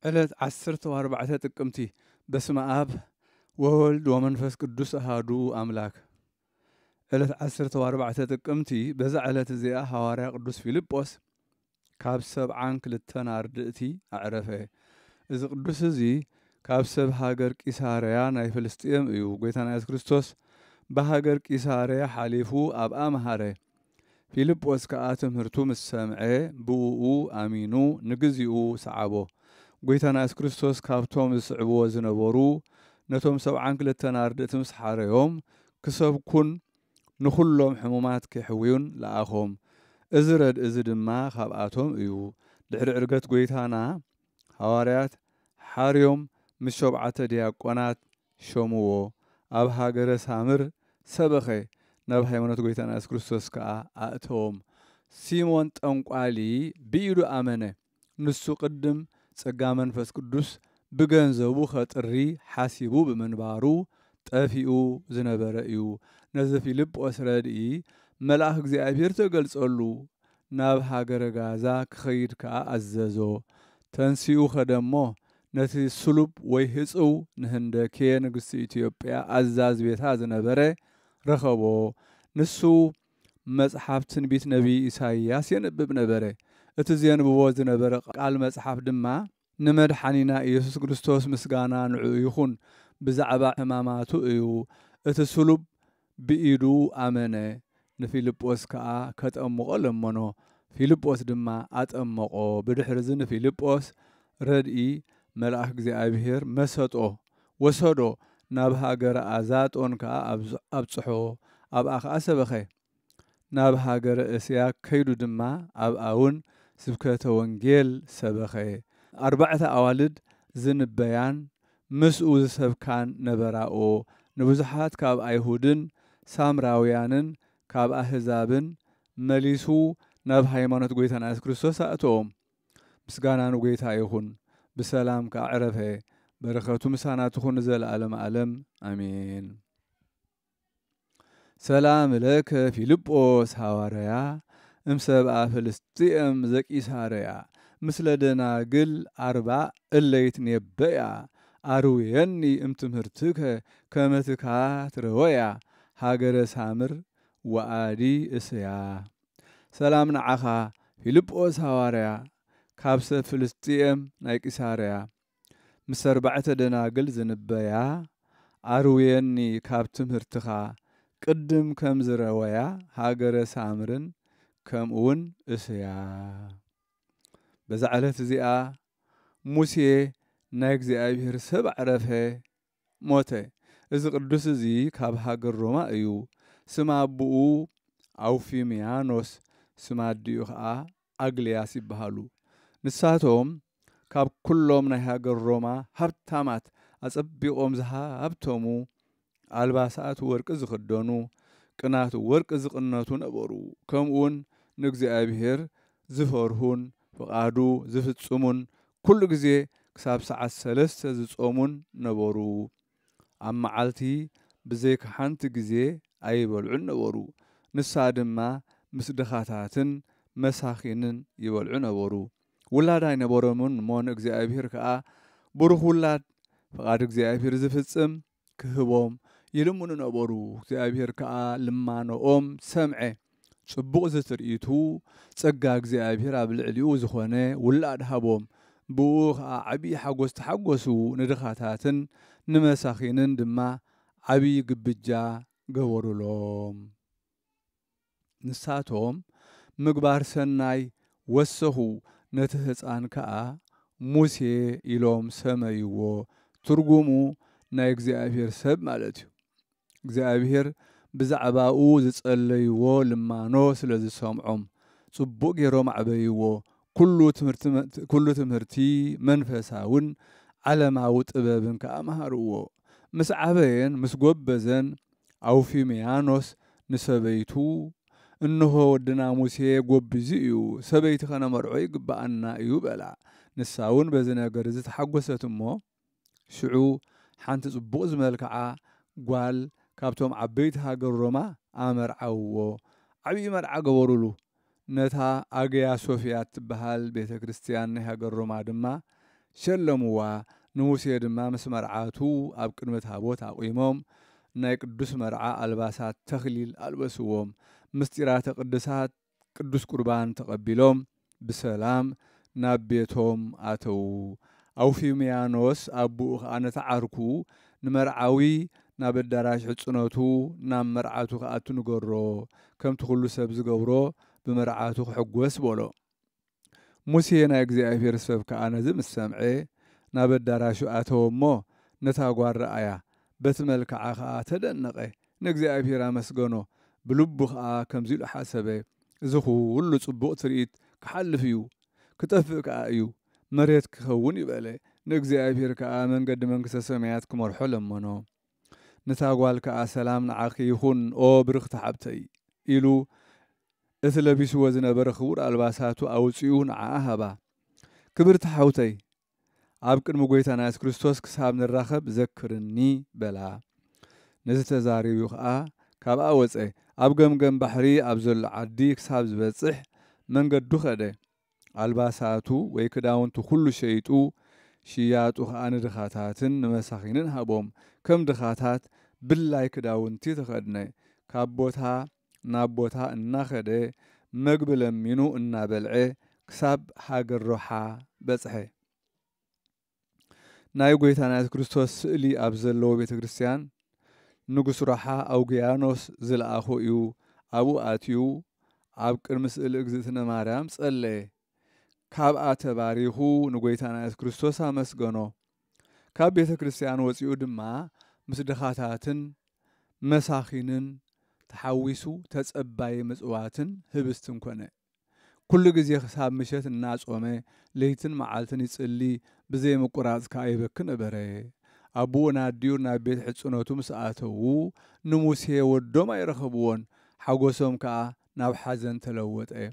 ዕለት 14 ጥቅምቲ በስመ አብ ወወልድ ወመንፈስ ቅዱስ አሐዱ አምላክ። ዕለት 14 ጥቅምቲ በዛ ዕለት እዚኣ ሐዋርያ ቅዱስ ፊልጶስ ካብ 72 አርድእቲ አዕረፈ። እዚ ቅዱስ እዚ ካብ ሰብ ሃገር ቂሳርያ ናይ ፍልስጥኤም እዩ። ጌታና ኢየሱስ ክርስቶስ በሃገር ቂሳርያ ሓሊፉ ኣብ ኣምሃረ። ፊልጶስ ከዓ ትምህርቱ ምስ ሰምዐ ብኡኡ ኣሚኑ ንግዚኡ ሰዓቦ። ጌታና ኢየሱስ ክርስቶስ ካብቶም ዝስዕብዎ ዝነበሩ ነቶም 72 አርድእቲ ምስ ሓረዮም ክሰብኩን ንኹሎም ሕሙማት ክሕውዩን ለኣኾም። እዚ ረድእ እዚ ድማ ካብኣቶም እዩ። ድሕሪ ዕርገት ጌታና ሐዋርያት ሓርዮም ምስ 7 ዲያቆናት ሾምዎ። ኣብ ሃገረ ሳምር ሰበኸ። ናብ ሃይማኖት ጌታና ኢየሱስ ክርስቶስ ከዓ ኣእተዎም። ሲሞን ጠንቋሊ ብኢዱ ኣመነ። ንሱ ቅድም ጸጋ መንፈስ ቅዱስ ብገንዘቡ ኸጥሪ ሓሲቡ ብምንባሩ ጠፊኡ ዝነበረ እዩ። ነዚ ፊልጶስ ረድኢ መልአክ እግዚአብሔር ተገልጸሉ ናብ ሃገረ ጋዛ ክኸይድ ከዓ ኣዘዞ። ተንሲኡ ኸደሞ ነቲ ስሉብ ወይ ህፅው ንህንደኬ ንግስቲ ኢትዮጵያ ኣዛዝ ቤታ ዝነበረ ረኸቦ። ንሱ መጽሓፍ ትንቢት ነቢይ ኢሳይያስ የንብብ ነበረ። እቲ ዘንብቦ ዝነበረ ቃል መጽሓፍ ድማ ንመድሓኒና ኢየሱስ ክርስቶስ ምስጋና ንዑ ይኹን ብዛዕባ ሕማማቱ እዩ። እቲ ስሉብ ብኢዱ ኣመነ። ንፊልጶስ ከዓ ከጠምቆ ለመኖ። ፊልጶስ ድማ ኣጠመቆ። ብድሕሪ እዚ ንፊልጶስ ረድኢ መልአክ እግዚአብሔር መሰጦ ወሰዶ። ናብ ሃገረ ኣዛጦን ከዓ ኣብጽሖ። ኣብኣ ከዓ ሰበኸ። ናብ ሃገረ እስያ ከይዱ ድማ ኣብኣ እውን ስብከተ ወንጌል ሰበኸ። 4 ኣዋልድ ዝንበያን ምስኡ ዝሰብካን ነበራኦ። ንብዙሓት ካብ ኣይሁድን ሳምራውያንን ካብ ኣህዛብን መሊሱ ናብ ሃይማኖት ጌታና ኢየሱስ ክርስቶስ ኣእተዎም። ምስጋና ንጌታ ይኹን። ብሰላም ከዓ ዕረፈ። በረኸቱ ምሳና ትኹን ዘለዓለም ዓለም ኣሜን። ሰላም ለከ ፊልጶስ ሐዋርያ እምሰብአ ፍልስጥኤም ዘቂሳርያ ምስለ ደናግል 40 እለይት ኔበያ አርውየኒ እምትምህርትከ ከመትካት ረወያ ሃገረ ሳምር ወአዲ እስያ። ሰላም ንዓኻ ፊልጶስ ሐዋርያ ካብ ሰብ ፍልስጥኤም ናይ ቂሳርያ ምስ 4 ደናግል ዝንበያ አርውየኒ ካብ ትምህርትኻ ቅድም ከም ዝረወያ ሃገረ ሳምርን ከምኡውን እስያ። በዛ ዕለት እዚኣ ሙሴ ናይ እግዚአብሔር ሰብ ዕረፈ ሞተ። እዚ ቅዱስ እዚ ካብ ሃገር ሮማ እዩ። ስማ ኣቡኡ ኣውፊምያኖስ ስማ ኣዲኡ ከዓ ኣግልያስ ይበሃሉ። ንሳቶም ካብ ኩሎም ናይ ሃገር ሮማ ሃብታማት ኣጸቢቖም ዝሃብቶሙ ኣልባሳት ወርቂ ዝኽደኑ ቅናት ወርቂ ዝቕነቱ ነበሩ። ከምኡውን ንእግዚአብሔር ዝፈርሁን ፍቓዱ ዝፍጽሙን ኩሉ ግዜ ክሳብ ሰዓት 3 ዝጾሙን ነበሩ። ኣብ መዓልቲ ብዘይካ ሓንቲ ግዜ ኣይበልዑን ነበሩ። ንሳ ድማ ምስ ድኻታትን መሳኺንን ይበልዑ ነበሩ። ውላድ ኣይነበሮምን እሞ ንእግዚአብሔር ከዓ ብሩኽ ውላድ ፍቓድ እግዚአብሔር ዝፍጽም ክህቦም ይልምኑ ነበሩ። እግዚአብሔር ከዓ ልማኖኦም ሰምዐ። ጽቡቕ ዝትርኢቱ ጸጋ እግዚአብሔር ኣብ ልዕሊኡ ዝኾነ ውላድ ሃቦም። ብኡ ከዓ ዓብዪ ሓጎስ ተሓጐሱ። ንድኻታትን ንመሳኺንን ድማ ዓብዪ ግብጃ ገበሩሎም። ንሳቶም ምግባር ሰናይ ወሰኹ። ነቲ ህፃን ከዓ ሙሴ ኢሎም ሰመይዎ። ትርጉሙ ናይ እግዚአብሔር ሰብ ማለት እዩ። እግዚአብሔር ብዛዕባኡ ዝጸለይዎ ልማኖ ስለ ዝሰምዖም ጽቡቕ ገይሮም ዓበይዎ። ኩሉ ትምህርቲ መንፈሳውን ዓለማዊ ጥበብን ከዓ መሃርዎ። ምስ ዓበየን ምስ ጎበዘን ኣውፊምያኖስ ንሰበይቱ እንሆ ወድና ሙሴ ጎብዙ እዩ፣ ሰበይቲ ኸነመርዖ ይግባአና እዩ በላ። ንሳ እውን በዚ ነገር እዚ ተሓጐሰት እሞ ሽዑ ሓንቲ ጽቡቕ ዝመልክዓ ጓል ካብቶም ዓበይቲ ሃገር ሮማ ኣመርዓውዎ። ዓብዪ መርዓ ገበሩሉ። ነታ ኣግያ ሶፊያ ትበሃል ቤተ ክርስቲያን ናይ ሃገር ሮማ ድማ شلموا نموسي دما مس مرعاتو أب كلمة هابوت أقيمهم ناي قدوس مرعى ألباسات تخليل ألبسوهم مستيرات قدسات قدوس قربان تقبلهم بسلام نابيتهم أتو أو في ميانوس أبو أنا تعاركو نمرعاوي ناب الدراج حصنوتو نام مرعاتو خاتو نقرو كم تخلو سبز قبرو بمرعاتو حقوس بولو موسى نايكزي أفير سبب كأنا زم السمعي ناب الدراج أتو مو نتاقوار رأيا بتملك عاخا تدنقي نكزي أفير مسقونو بلبخ كم زيلو حسبي زخو ولو صبوق تريد كحل فيو كتفق أيو مريت كخون يبالي نكزي أفير من قد منكس سمعيات كمرحو لمنو نتاقوال سلام نعاقي يخون أو برخ تحبتي إلو إثلبيس وزن برخور ألباساتو أو سيون عاهبا كبر تحوتي عبكر مقويتا ناس كريستوس كساب نراخب ذكرني بلا نزت زاري يخا كاب أوزي عبقم بحري أبزل عدي كساب زبصح من قد دخده ألباساتو ويكداونتو كل شيء شياتو خان دخاتاتن نمساخينن هبوم كم دخاتات بالله كداونتي تخدني كابوتها نابوتها الناخده مقبل منو النابلعي كساب حاج الروحة بصحي ناي قويتانا كريستوس لي أبزلو بيت كريستيان نقص روحة أو جيانوس زل أخو يو أبو آتيو عبكر مسئل إجزتنا مريم صلي كاب آتباريخو نقويتانا كريستوس مسجنو كاب بيت كريستيان وزيو دما مسدخاتاتن مساخينن تحويسو تتصباي مصواتن هبستن كونه كل جزي حساب مشت الناس ومه ليتن معالتن يصلي بزي مقراز كايبكن بري ابو ناديو نابيت حصنوتو مساتو نموسي ودوم يرخبون حغوسهم كا ناب حزن تلوطه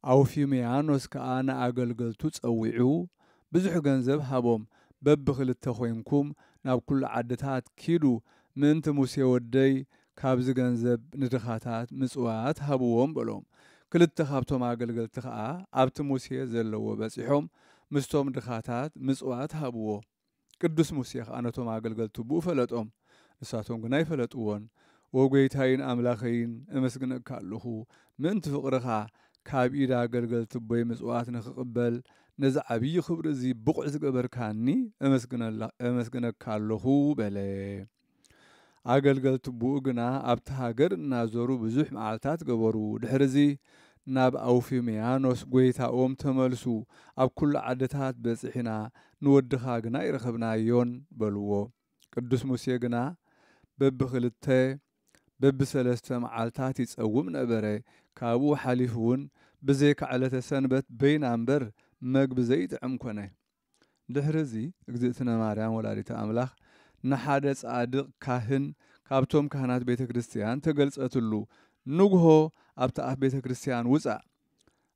او في ميانوس كا انا اغلغلتو صويعو بزح ገንዘብ هابوم ببخلت خوينكم ناب كل عدتات كيلو من تموسي ودي كابز ገንዘብ ندخاتات مصوات هابوهم بلوم كلت خابتهم አገልገልት خا አብት ሙሴ ዘለዎ በጽሖም ምስቶም ድኻታት ምጽዋት ሃብዎ ቅዱስ ሙሴ አነቶም አገልገልቱ ፈለጦም እሳቶም ግን አይፈለጥዎን ወጎይታይን አምላኸይን እመስግነካለሁ ምን ትፍቅርኻ ካብ ኢዳ አገልገልቱ ቦይ ምጽዋት ንኽቅበል ነዛ ዓብይ ክብር እዚ ብቁዕ ዝገበርካኒ እመስግነካለሁ በለ አገልገልቱ ግና ኣብታ ሃገር እናዞሩ ብዙሕ መዓልታት ገበሩ ድሕርዚ ناب أوفي ميانوس قويتا أوم تملسو أب كل عدتات بسحنا نودخا قنا يرخبنا يون بلوو قدس موسى قنا ببخلتة ببسلسة معالتات يتسوم نبري كابو حليفون بزيك على تسنبت بين أمبر مق بزيت عمكونه دحرزي اقزئتنا مريم ولادة أملاخ نحادث عادق كاهن كابتوم كهنات بيت كريستيان تقلص أتلو نوغو أبتا بيت كريستيان وزع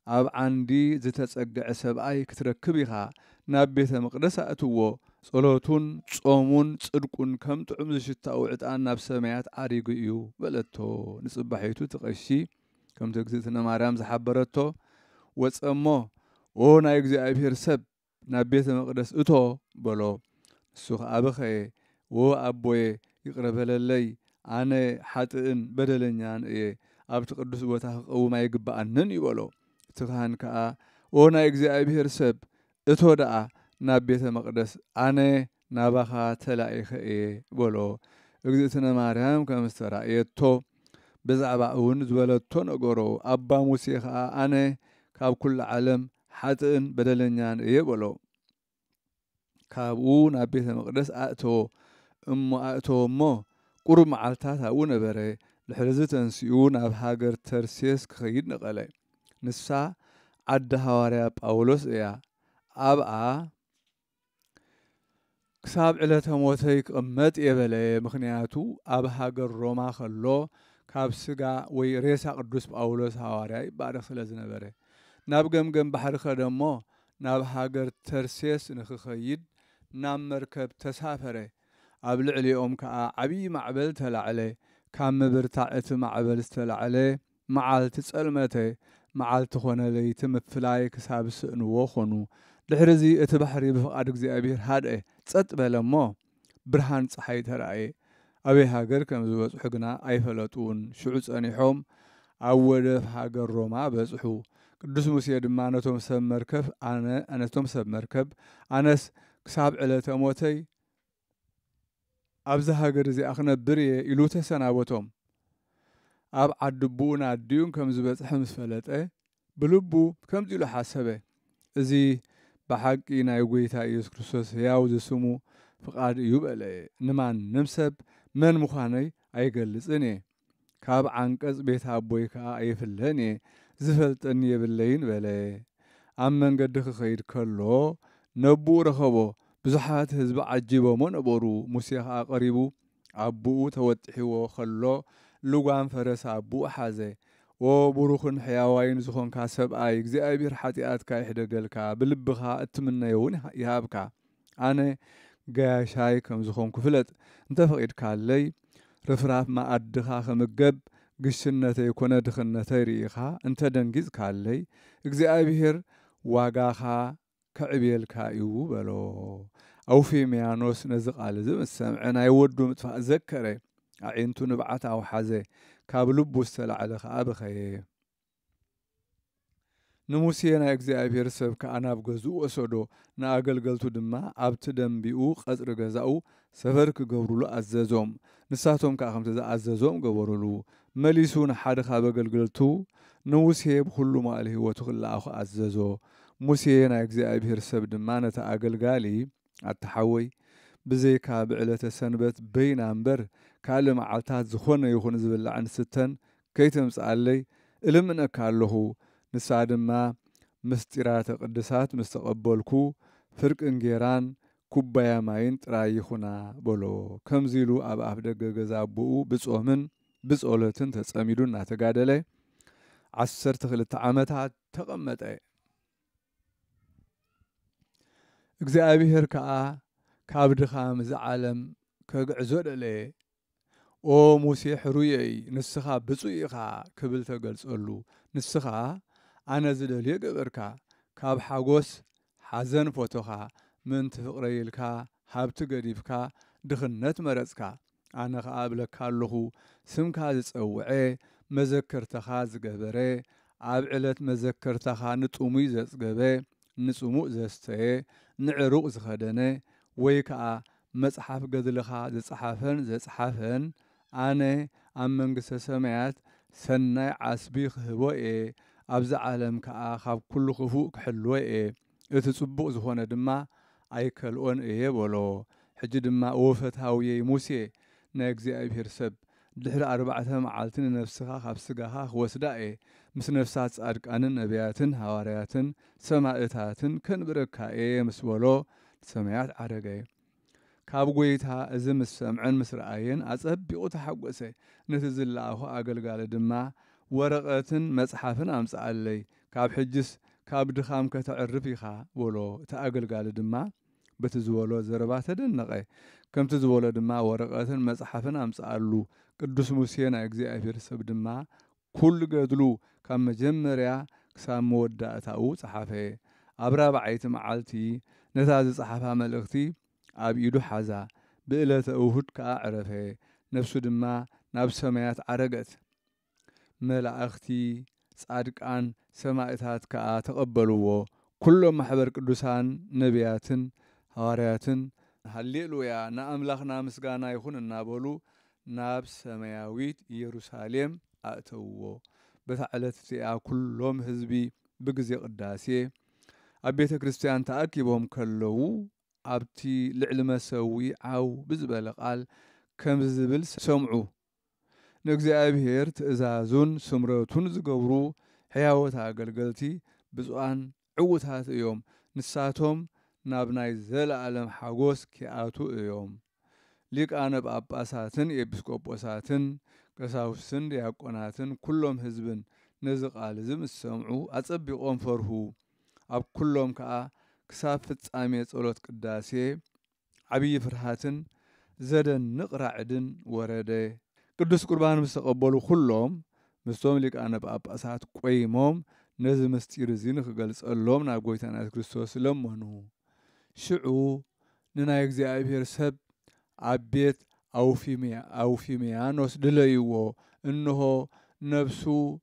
أب عندي زتتصقع سبعي كتركبيها ناب بيت مقدس أتوو صلوتون صومون صدقون كم تعمز شتاء وعطان ناب سمايات عريقيو بلتو نصبحيتو تقشي كم تقزيتنا مريم زحبرتو وصمو ونا يجزي أبير سب ناب بيت مقدس أتو بلو سوخ أبخي وأبوي يقرب للي أنا حتى بدلنيان إيه أبت قدس بوته أو ما يجب أنن يقولوا تكهن كأ ونا يجزي أبير سب اتودا نبيت مقدس أنا نبخا تلاقي إيه بولو يجزيتنا مريم كمسترا يتو بزعبعون زولتو نقولوا أبا موسيقى أنا كاب كل عالم حتى بدلنيان إيه بولو كابو نبيت مقدس أتو مو قرب معالتات هاو نبري لحرزة تنسيون أب هاجر ترسيس خيد نقلي نسا عد هواريا باولوس إيا أبقى كساب علة موتيك أمت إيبالي مخنياتو أب هاجر روما خلو كاب سقا ويريسا قدوس باولوس هواريا بعد خلز نبري ناب جم بحر خدمو ناب هاجر ترسيس نخخيد نام مركب تسافري قبل عليهم كعبي معبل تلعلي كم برتعت معبل استلعلي معال تسألمته معال تخون لي تم فلاي كساب سنو وخنو دحرزي اتبحري بفقاد እግዚአብሔር هاد ጸጥ بلمو برهان صحي ترأي أبي هاجر كم زوج حقنا أي فلتون شعوز أنيحهم أول هاجر روما بزحو قدوس موسى دما أنا توم سب مركب أنا توم سب مركب أناس كساب على تموتي أبز هاجر زي أخنا بري إلوته سنابتهم أب عدبونا ديون كم زوج حمس فلت بلبو كم زيلو حسبه زي بحقي نايوغيتا يسوع كريستوس ياوز سمو فقاد يبقى نمان نمسب من مخاني أيقلصني كاب عنقص بيت أبوي كا أيفلني زفلتني باللين بلا أمن قد خير كله نبو رخبو بزحات حزب عجيبو من أبورو موسيقى قريبو أبو توتحيو خلو لغان فرس أبو حازي وبروخن حيوين زخون كاسب أي እግዚአብሔር ኃጢአትካ ይሕደገልካ ብልብኻ እትምነዮ እውን ይሃብካ ኣነ ጋሻይ ከም ዝኾንኩ ፍለጥ እንተፈቒድካለይ ርፍራፍ ማኣድኻ ከምገብ ግሽነተይ ኮነ ድኽነተይ ርኢኻ እንተደንጊጽካለይ እግዚአብሔር ዋጋኻ ከዕብየልካ እዩ በሎ ኣውፊምያኖስ ነዚ ቃል እዚ ምስ ሰምዐ ናይ ወዱ ምጥፋእ ዘከረ ኣዒንቱ ንብዓት ኣውሓዘ ካብ ልቡ ዝተላዕለ ከዓ በኸየ ንሙሴ ናይ እግዚኣብሔር ሰብ ከዓ ናብ ገዝኡ ወሰዶ ንኣገልገልቱ ድማ ኣብቲ ደንቢኡ ቀጽሪ ገዛኡ ሰፈር ክገብሩሉ ኣዘዞም ንሳቶም ከዓ ከምቲ ዝኣዘዞም ገበሩሉ መሊሱ ንሓደ ካብ ኣገልገልቱ ንሙሴ ብኩሉ መዋዕለ ህይወቱ ክለኣኹ ኣዘዞ ሙሴ ናይ እግዚኣብሔር ሰብ ድማ ነቲ ኣገልጋሊ ኣተሓወይ ብዘይካ ብዕለተ ሰንበት በይና እምበር ካልእ መዓልታት ዝኾነ ይኹን ዝብላዕን ስተን ከይተምጽኣለይ እልምነካ ኣለኹ ንሳ ድማ ምስጢራተ ቅድሳት ምስ ተቐበልኩ ፍርቅን ጌራን ኩባያ ማይን ጥራይ ይኹና በሎ ከምዚ ኢሉ ኣብ ኣፍ ደገ ገዛ ኣቦኡ ብጾምን ብጸሎትን ተጸሚዱ እናተጋደለ 12 ዓመታት ተቐመጠ እግዚአብሔር ከዓ ካብ ድኻም ዝዓለም ከግዕዞ ደለየ ኦ ሙሴ ሕሩየይ ንስኻ ብፁዕ ኢኻ ክብል ተገልጸሉ ንስኻ ኣነ ዝደልዮ ገበርካ ካብ ሓጎስ ሓዘን ፎቶኻ ምንቲ ፍቕረይ ኢልካ ሃብቲ ገዲፍካ ድኽነት መረጽካ ኣነ ከዓ እብለካ ኣለኹ ስምካ ዝጸውዐ መዘከርተኻ ዝገበረ ኣብ ዕለት መዘከርተኻ ንጥሙይ ዘጽገበ ንጽሙእ ዘስተየ ንዕሩቕ ዝኸደነ ወይ ከዓ መጽሓፍ ገድልኻ ዝጸሓፈን ዘጸሓፈን ኣነ ኣብ መንግሥተ ሰማያት ሰናይ ዓስቢ ክህቦ እየ ኣብዚ ዓለም ከዓ ካብ ኩሉ ክፉእ ክሕልዎ እየ እቲ ጽቡቕ ዝኾነ ድማ ኣይከልኦን እየ በሎ ሕጂ ድማ ወፈታውየይ ሙሴ ናይ እግዚኣብሔር ሰብ ድሕሪ 4 መዓልቲ ንነፍስኻ ካብ ስጋኻ ክወስዳ እየ ምስ ነፍሳት ጻድቃንን ነቢያትን ሃዋርያትን ሰማእታትን ከንብረካ እየ ምስ በሎ ሰማያት ዓረገ ካብ ጎይታ እዚ ምስ ሰምዐን ምስ ረኣየን ኣጸቢቑ ተሓጐሰ ነቲ ዝለኣኹ ኣገልጋሊ ድማ ወረቐትን መጽሓፍን ኣምጽኣለይ ካብ ሕጅስ ካብ ድኻም ከተዕርፍ ኢኻ በሎ እቲ ኣገልጋሊ ድማ በቲ ዝበሎ ዘረባ ተደነቐ ከምቲ ዝበሎ ድማ ወረቐትን መጽሓፍን ኣምጽኣሉ ቅዱስ ሙሴ ናይ እግዚኣብሔር ሰብ ድማ ኩሉ ገድሉ ካብ መጀመርያ ክሳብ መወዳእታኡ ጸሓፈ ኣብ 4ይቲ መዓልቲ ነታ ዝጸሓፋ መልእኽቲ ኣብ ኢዱ ሓዛ ብዕለተ እሁድ ከዓ ዕረፈ ነፍሱ ድማ ናብ ሰማያት ዓረገት መላእኽቲ ጻድቃን ሰማእታት ከዓ ተቐበልዎ ኩሎም ማሕበር ቅዱሳን ነቢያትን ሃዋርያትን ሃሌሉያ ንኣምላኽና ምስጋና ይኹን እናበሉ ናብ ሰማያዊት ኢየሩሳሌም ኣእተውዎ በታ ዕለት እቲኣ ኩሎም ህዝቢ ብግዜ ቅዳሴ ኣብ ቤተ ክርስቲያን ተኣኪቦም ከለዉ ኣብቲ ልዕሊ መሰዊ ዓው ብዝበለ ቃል ከም ዝብል ሰምዑ ንእግዚአብሔር ትእዛዙን ስምረቱን ዝገብሩ ሕያወት ኣገልገልቲ ብፁዓን ዕውታት እዮም ንሳቶም ናብ ናይ ዘለዓለም ሓጎስ ኪኣቱ እዮም ሊቃነ ጳጳሳትን ኤጲስቆጶሳትን ቀሳውስትን ዲያቆናትን ኩሎም ህዝብን ነዚ ቃል እዚ ምስ ሰምዑ ኣጸቢቖም ፈርሁ ኣብ ኩሎም ከዓ ክሳብ ፍጻሜ ጸሎት ቅዳሴ ዓብይ ፍርሃትን ዘደንቕ ራዕድን ወረደ ቅዱስ ቁርባን ምስ ተቐበሉ ኩሎም ምስቶም ሊቃነ ጳጳሳት ቆይሞም نزي مستير زين خجلس اللهم نعقويتنا كريستوس لمنو شعو ننا يجزي أبير سب عبيت أو في ميانوس دليو إنه نفسه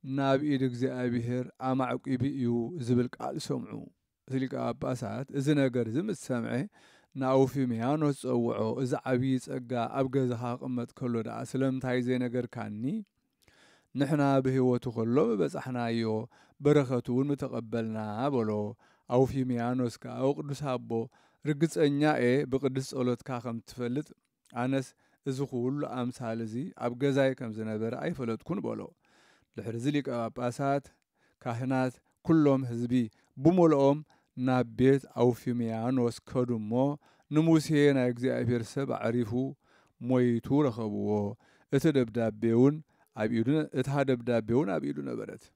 ناب إيدك زي أبير أمعك إبيو زبلك على سمعو ذلك أباسات إذا نجر زم السمعي ناو في ميانوس أوعو إذا عبيس أجا أبجا زهاق أمت كله دا سلام تاي زي نجر كاني نحنا بهوته كله بس إحنا يو بركتون متقبلنا بلو أو في ميانوس كا أو قدس هابو رجس أنياء بقدس أولد كاخم تفلت أنس إزخول أمثال زي أبجا زي كم زنبر أي فلت كون بلو لحرزلك أباسات كاهنات كلهم هزبي بمولهم نابيت أو في ميانوس كدمو نموسيه نايجزي أبير سب عريفو مويتو رخبوه اتدبدابيون اتهدبدابيون أبيدو نبرت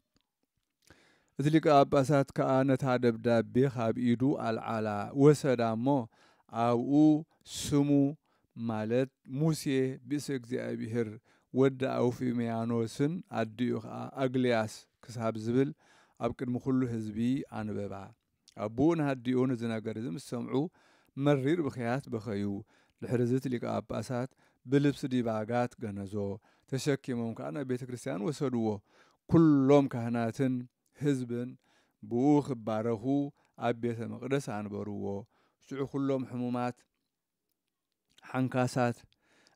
ذلك أباسات كأنت هدبدابي خابيدو العلا وسدامو أو سمو مالت موسيه بيسكزي أبيهر ود أو في ميانوسن أديوخ أغلياس كساب زبل أبكر مخلو هزبي أنببا أبون هديون زناقرزم السمعو مرير بخيات بخيو لحرزت لك أباسات بلبس ديباغات غنزو تشكي ممكن بيت كريستيان وسدوه كلهم كهناتن هزبن بوخ بارخو أبيت مقدس عنبروه شعو كلهم حمومات حنكاسات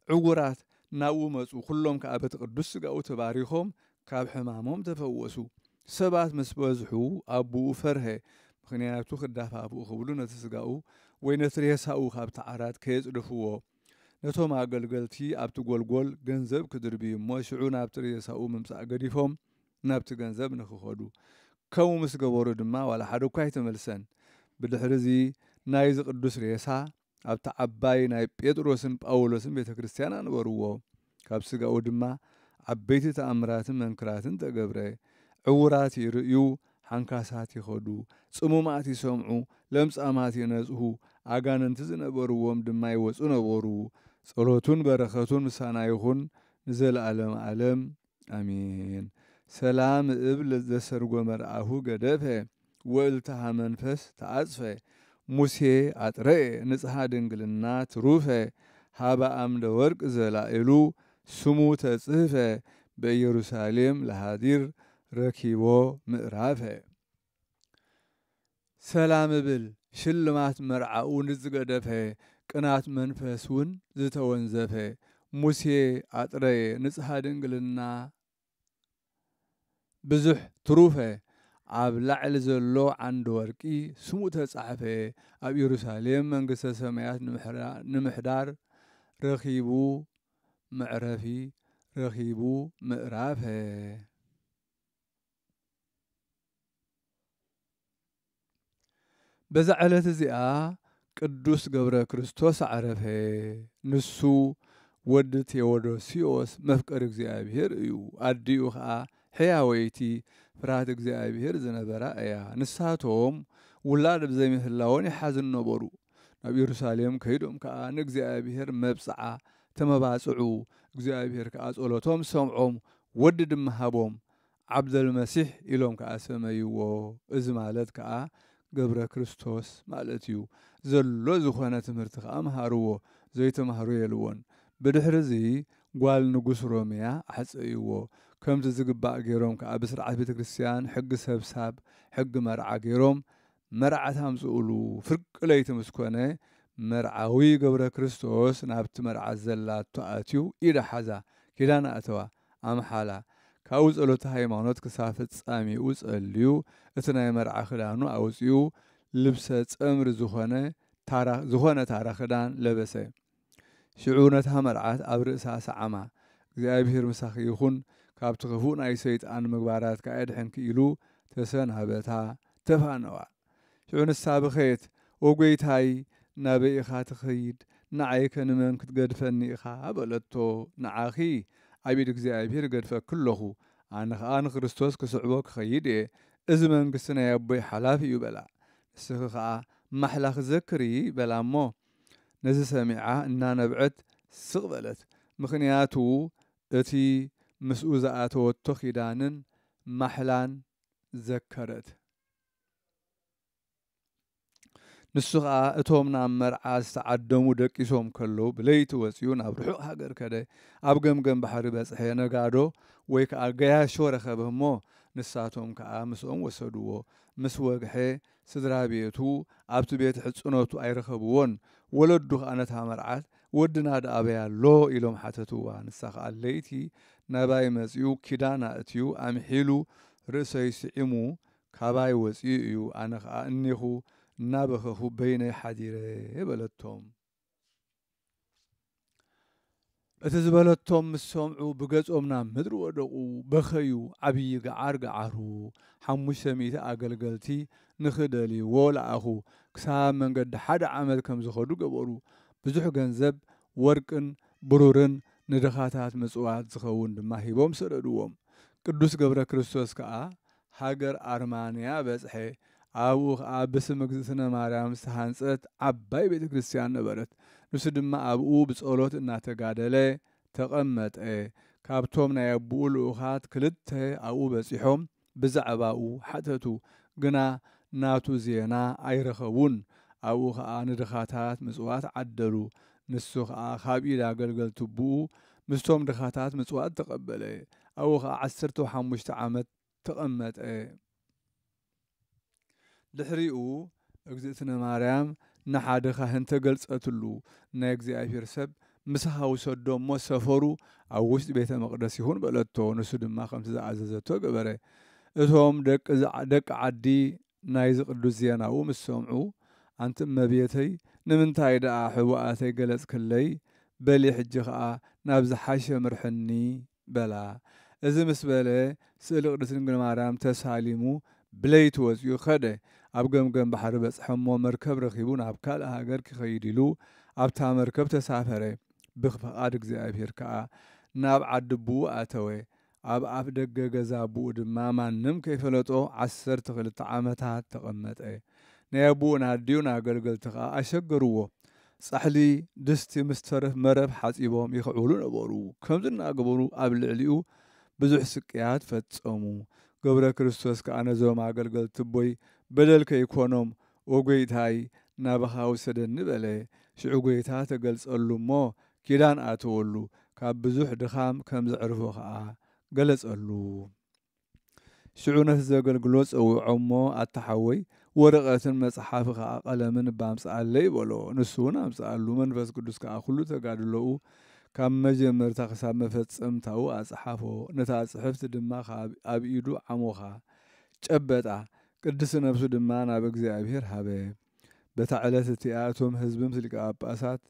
عقورات ناو مسو كلهم كأبت قدس قاو تباريخهم كاب حمامهم تفوسو سبات مسبوزحو أبو فرهي مخنياتو خدافة أبو خبلو نتسقاو وينتريساو خاب تعارات كيز دفوو نتو ما قلقلتي أبتو قول جنزب كدربي موشعو نابتريساو ممسا قديفهم نابت جنزب نخخودو كو مسقبورو دما ولا حدو كايت ملسن بدحرزي نايز قدس ريسا أبتا عباي ناي بيدروسن باولوسن بيتا كريستيانا نبروو كابسقاو دما عبيتي تأمراتن منكراتن تقبري عوراتي رئيو حنكاساتي خدو صموماتي سمعو لمس أماتي نزهو أغانن تزنبرووم دما يوصو نبورو صلوتون بركتون مسانا يخون نزل عالم أمين سلام إبل زسرقو مرعاهو قدفه وإلتها منفس تعزفه موسي أطرئ نصحا دنقلنا تروفه هابا أمد ورق زلائلو سمو تصفه بيروساليم لهادير ركيبو مقرافه سلام بل شلمات مرعاو نزقدفه قنات منفسون زتونزفه موسي أطرئ نصحا دنقلنا بزح تروفه عب لعل زلو عند ورقي سمو تصحفه أب يروساليم منقصة سمايات نمحدار رخيبو معرفي رخيبو مقرافه بزعلت زيا قدوس قبر كريستوس عرفه نسو ودت يودوسيوس مفكر እግዚአብሔር እዩ አዲኡ ኸዓ ሕያወይቲ ፍርሃት እግዚአብሔር ዝነበራ እያ ንሳቶም ውላድ ብዘይምህላውን ይሓዝን ነበሩ ናብ ኢየሩሳሌም ከይዶም ከዓ ንእግዚአብሔር መብፅዓ ተመባፅዑ እግዚአብሔር ከዓ ጸሎቶም ሰምዖም ወዲ ድማ ሃቦም ዓብደል መሲሕ ኢሎም ከዓ ሰመይዎ እዚ ማለት ከዓ ገብረ ክርስቶስ ማለት እዩ ዘሎ ዝኾነ ትምህርቲ ከዓ መሃርዎ ዘይተማሃሩ የልዎን بدحرزي قال نقص روميا حسيوه كم تزقباء جيروم كأبسرعة بيت كريستيان حق سبساب حق مرعى جيروم مرعى تامسولو فرق ليت مسكونه مرعوي قبر كريستوس نابت مرعى الزلات تأتيو إلى حزا كده أتوا أم حالا كأوز ألو تهاي معنات كسافة أمي أوز أليو اتنا مرعى خدانو أوزيو لبسة أمر زخونة تارا خدان لبسه شعونتها مرعات أبرئسها سعما እግዚአብሔር مساخ يخون كابتغفون أي سيد عن مقبارات كأيد حنك إلو تسان هبتها تفانوا شعون السابخيت وقويت هاي نبي إخا تخيد نعيك نمن كتقد فني إخا أبلتو نعاخي عبيد እግዚአብሔር قد فكله عن خريستوس كسعبوك خيدي إزمن قسنا يبوي حلافي يبلا السخخاء محلخ ذكري بلا مو نزي سميعة إننا نبعد سقبلت مخنياتو اتي مسؤوزاتو التخيدانن محلان ዘከረት ንሱ ከዓ እቶም ናብ መርዓ ዝተዓደሙ ደቂሶም ከለዉ ብለይቲ ወፂኡ ናብ ርሑቕ ሃገር ከደ ኣብ ገምገም ባሕሪ በፅሐ ነጋዶ ወይ ከዓ ገያሾ ረኸበ እሞ ንሳቶም ከዓ ምስኦም ወሰድዎ ምስ ወግሐ ስድራ ቤቱ ኣብቲ ቤት ሕፅነቱ ኣይረኸብዎን ወለዱ ከዓ ነታ መርዓት ወድና ደኣበያ ኣሎ ኢሎም ሓተትዋ ንሳ ከዓ ለይቲ ናባይ መፂኡ ኪዳን ኣእትዩ ኣምሒሉ ርእሰይ ስዒሙ ካባይ ወፂኡ እዩ ኣነ ከዓ እኒኹ እናበኸኹ በይነይ ሓዲረ በለቶም እቲ ዝበለቶም ምስ ሰምዑ ብገጾም ናብ ምድሪ ወደቑ በኸዩ ዓብዪ ገዓር ገዓሩ 500 ኣገልገልቲ ንኽደልይዎ ለኣኹ ክሳብ መንገዲ 1 ዓመት ከም ዝኸዱ ገበሩ ብዙሕ ገንዘብ ወርቅን ብሩርን ንድኻታት ምጽዋት ዝኸውን ድማ ሂቦም ሰደድዎም ቅዱስ ገብረ ክርስቶስ ከዓ ሃገር ኣርማንያ በጽሐ ኣብኡ ከዓ ብስም እግዝእትነ ማርያም ዝተሃንጸት ዓባይ ቤተ ክርስቲያን ነበረት ንሱ ድማ ኣብኡ ብጸሎት እናተጋደለ ተቐመጠ ካብቶም ናይ ኣቦኡ ልኡኻት 2 ኣብኡ በጺሖም ብዛዕባኡ ሓተቱ ግና ናቱ ዜና ኣይረኸቡን ኣብኡ ከዓ ንድኻታት ምጽዋት ዓደሉ ንሱ ከዓ ካብ ኢድ ኣገልገልቲ ብኡ ምስቶም ድኻታት ምጽዋት ተቐበለ ኣብኡ ከዓ 15 ዓመት ተቐመጠ ድሕሪኡ እግዝእትነ ማርያም ንሓደ ካህን ተገልጸትሉ ናይ እግዚኣብሔር ሰብ ምሳኻ ውሰዶ እሞ ሰፈሩ ኣብ ውሽጢ ቤተ መቕደስ ይኹን በለቶ ንሱ ድማ ከምቲ ዝኣዘዘቶ ገበረ እቶም ደቂ ዓዲ ናይዚ ቅዱስ ዜናኡ ምስ ሰምዑ ኣንቲ እመቤተይ ንምንታይ ደኣ ሕቡኣተይ ገለጽ ክለይ በሊ ሕጂ ከዓ ናብ ዝሓሸ ምርሕኒ በላ እዚ ምስ በለ ስእሊ ቅድስት ድንግል ማርያም ተሳሊሙ ብለይቲ ወፂኡ ኸደ ኣብ ገምገም ባሕሪ በጽሐሞ መርከብ ረኺቡ ናብ ካልእ ሃገር ክኸይድ ኢሉ ኣብታ መርከብ ተሳፈረ ብፍቓድ እግዚኣብሔር ከዓ ናብ ዓዲ ብኡ ኣተወ ኣብ ኣፍ ደገ ገዛ ብኡ ድማ ማንም ከይፈለጦ 12 ዓመታት ተቐመጠ ናይ ኣቦኡን ኣዲኡን ኣገልገልቲ ከዓ ኣሸገርዎ ጻሕሊ ድስቲ ምስ ተረፍ መረብ ሓጺቦም ይኽዕሉ ነበሩ ከምዚ እናገበሩ ኣብ ልዕሊኡ ብዙሕ ስቅያት ፈጸሙ ገብረ ክርስቶስ ከዓ ነዞም ኣገልገልቲ ቦይ በደል ከይኮኖም ወጎይታይ ናባኻ ውሰደኒ በለ ሽዑ ጎይታ ተገልጸሉ እሞ ኪዳን ኣተወሉ ካብ ብዙሕ ድኻም ከም ዘዕርፎ ከዓ ገለጸሉ ሽዑ ነቲ ዘገልግሎ ፀዊዖ እሞ ኣተሓወይ ወረቐትን መጽሓፍ ከዓ ቀለምን ባምጽኣለ ይበሎ ንሱ እውን ኣምጽኣሉ መንፈስ ቅዱስ ከዓ ኩሉ ተጋድሎኡ ካብ መጀመርታ ክሳብ መፈጸምታኡ ኣጽሓፎ ነታ ጽሕፍቲ ድማ ኣብ ኢዱ ዓሞኻ ጨበጣ ቅድስ ነብሱ ድማ ናብ እግዚኣብሔር ሃበ በታ ዕለት እቲኣ እቶም ህዝብን ሊቀ ጳጳሳት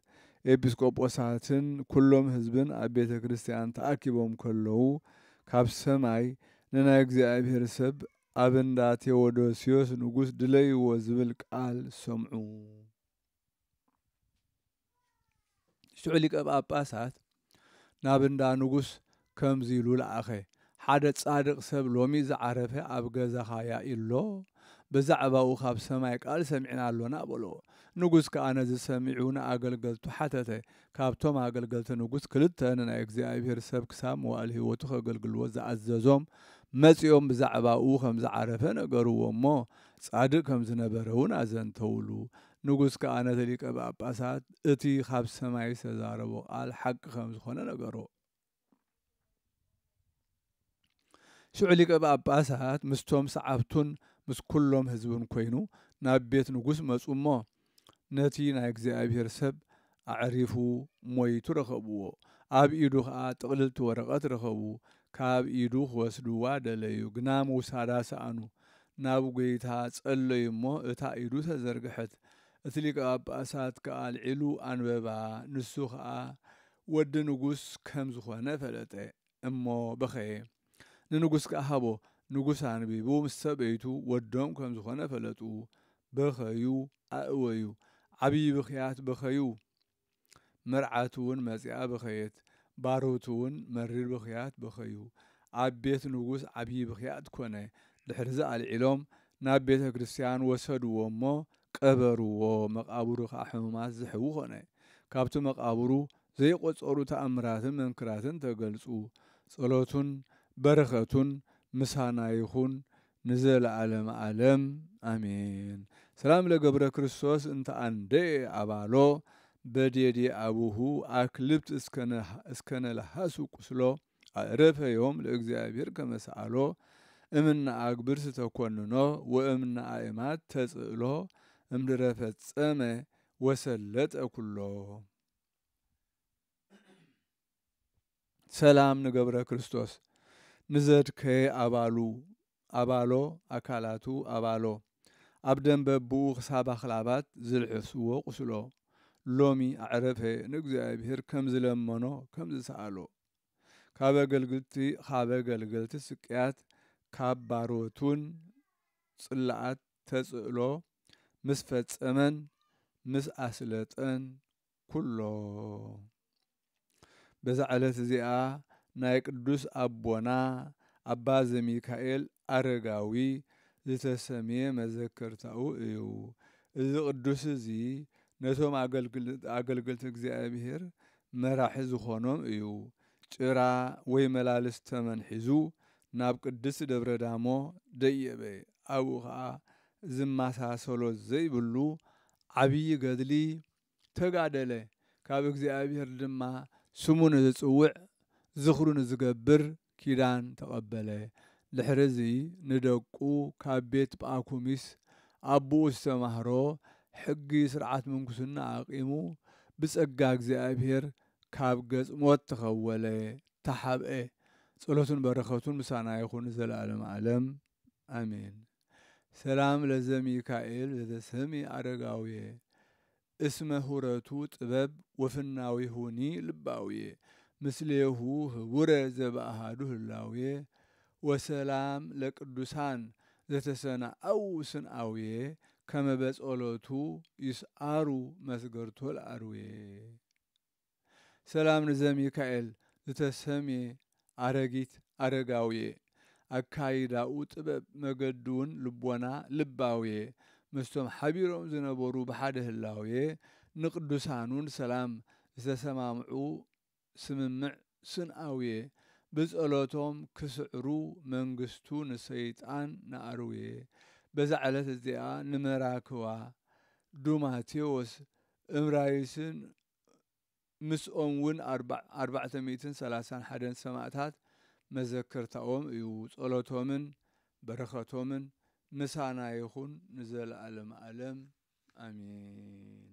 ኤጲስቆጶሳትን ኩሎም ህዝብን ኣብ ቤተ ክርስቲያን ተኣኪቦም ከለዉ ካብ ሰማይ ንናይ እግዚኣብሔር ሰብ ኣብ እንዳ ቴዎዶስዮስ ንጉስ ድለይዎ ዝብል ቃል ሰምዑ ሽዑ ሊቀ ጳጳሳት ናብ እንዳ ንጉስ ከምዚ ኢሉ ለኣኸ ሓደ ጻድቕ ሰብ ሎሚ ዝዓረፈ ኣብ ገዛኻ ያኢሎ ብዛዕባኡ ካብ ሰማይ ቃል ሰሚዕና ኣሎና በሎ ንጉስ ከዓ ነዚ ሰሚዑ ንኣገልገልቱ ሓተተ ካብቶም ኣገልገልቲ ንጉስ 2 ንናይ እግዚኣብሔር ሰብ ክሳብ መዋዕል ህይወቱ ከገልግልዎ ዝኣዘዞም መጺኦም ብዛዕባኡ ከም ዝዓረፈ ነገርዎ እሞ ጻድቕ ከም ዝነበረ እውን ኣዘንተውሉ ንጉስ ከዓ ነቲ ሊቀ ጳጳሳት እቲ ካብ ሰማይ ዝተዛረቦ ቃል ሓቂ ከም ዝኾነ ነገሮ ሽዑ ሊቀ ጳጳሳት ምስቶም ሰዓብቱን ምስ ኩሎም ህዝቡን ኮይኑ ናብ ቤት ንጉስ መጹ እሞ ነቲ ናይ እግዚኣብሔር ሰብ ኣዕሪፉ ሞይቱ ረኸብዎ ኣብ ኢዱ ከዓ ጥቕልልቲ ወረቐት ረኸቡ ካብ ኢዱ ክወስድዋ ደለዩ ግና ምውሳዳ ሰኣኑ ናብ ጐይታ ጸለዩ እሞ እታ ኢዱ ተዘርግሐት እቲ ሊቀ ጳጳሳት ከዓ ልዒሉ ኣንበባ ንሱ ከዓ ወዲ ንጉስ ከም ዝኾነ ፈለጠ እሞ በኸየ ንንጉስ ከዓ ሃቦ ንጉስ አንቢቡ ምስ ሰበይቱ ወዶም ከም ዝኾነ ፈለጡ በኸዩ ኣእወዩ ዓብዪ ብኽያት በኸዩ መርዓቱ እውን መጺኣ በኸየት ባሮቱ እውን መሪር ብኽያት በኸዩ ኣብ ቤት ንጉስ ዓብዪ ብኽያት ኮነ ድሕሪዚ ኣልዒሎም ናብ ቤተ ክርስቲያን ወሰድዎ እሞ ቀበርዎ መቃብሩ ከዓ ሕሙማት ዝሕቡ ኾነ ካብቲ መቃብሩ ዘይቆጸሩ ተኣምራትን መንክራትን ተገልጹ ጸሎቱን በረኸቱን ምሳና ይኹን نزل عالم عالم آمين. سلام لجبر كريستوس انت عندي عبالو بديدي أبوه أكلبت اسكنه لحاسو قسلو عرف يوم لإግዚአብሔር كما سألو امنا أكبر ستكوننو وامنا آئمات تسألو امدرفت سامة وسلت أكلو. سلام نجبر كريستوس نزد كي أبالو أكالاتو أبالو أبدن ببو خسابة خلابات زلعسو قسلو لومي أعرفه نግዚአብሔር كم زلمنو كم زسألو خابا قلقلتي سكيات كاب باروتون صلعات تسألو مسفت أمن مس أسلتن كله بزعلت زيا نايك دوس أبونا أباز ميكائيل أرغاوي زتسميه مذكرتاو إيو إذا قدوس زي نتوم أقلقلت እግዚአብሔር مراحز خونم إيو ጭራ ወይ መላልስ ተመንሒዙ ናብ ቅድስ ደብረ ዳሞ ደየበ አቡ ኸዓ ዝማሳሰሎ ዘይብሉ ዓብይ ገድሊ ተጋደለ ካብ እግዚአብሔር ድማ ስሙን ዝጽውዕ ዝኽሩን ዝገብር ኪዳን ተቐበለ ድሕሪዚ ንደቁ ካብ ቤት ጳኩሚስ አቡኡ ዝተማህሮ ሕጊ ስርዓት ምንኩስና አቂሙ ብጸጋ እግዚአብሔር ካብ ገጽ ሞት ተኸወለ ተሓብአ ጸሎቱን በረኸቱን ምሳና ይኹን ዘለዓለም ዓለም አሜን። ሰላም ለዘሚካኤል ዘተሰሚ አረጋውየ እስመ ሁረቱ ጥበብ ወፍናዊ ሁኒ ልባውየ ምስሌሁ ህቡረ ዘበአሃዱ ህላውየ ወሰላም ለቅዱሳን ዘተሰናአው ስንአውየ ከመ በጸሎቱ ይስአሩ መስገርቶ ለአርዌ ሰላም ለዘሚካኤል ዘተሰሜ አረጊት አረጋውየ አካይዳኡ ጥበብ መገዱን ልቦና ልባውየ ምስቶም ሓቢሮም ዝነበሩ ብሓደ ህላውየ ንቅዱሳኑን ሰላም ዝተሰማምዑ ስምምዕ ስንአውየ ብጸሎቶም ክስዕሩ መንግስቱ ንሰይጣን ነአርውየ በዛ ዕለት እዚኣ ንመራክዋ ዱማቴዎስ እምራይስን ምስኦም ውን 431 ሰማዕታት መዘክርታኦም እዩ ጸሎቶምን በረኸቶምን ምሳና ይኹን ንዘለዓለም ዓለም አሜን።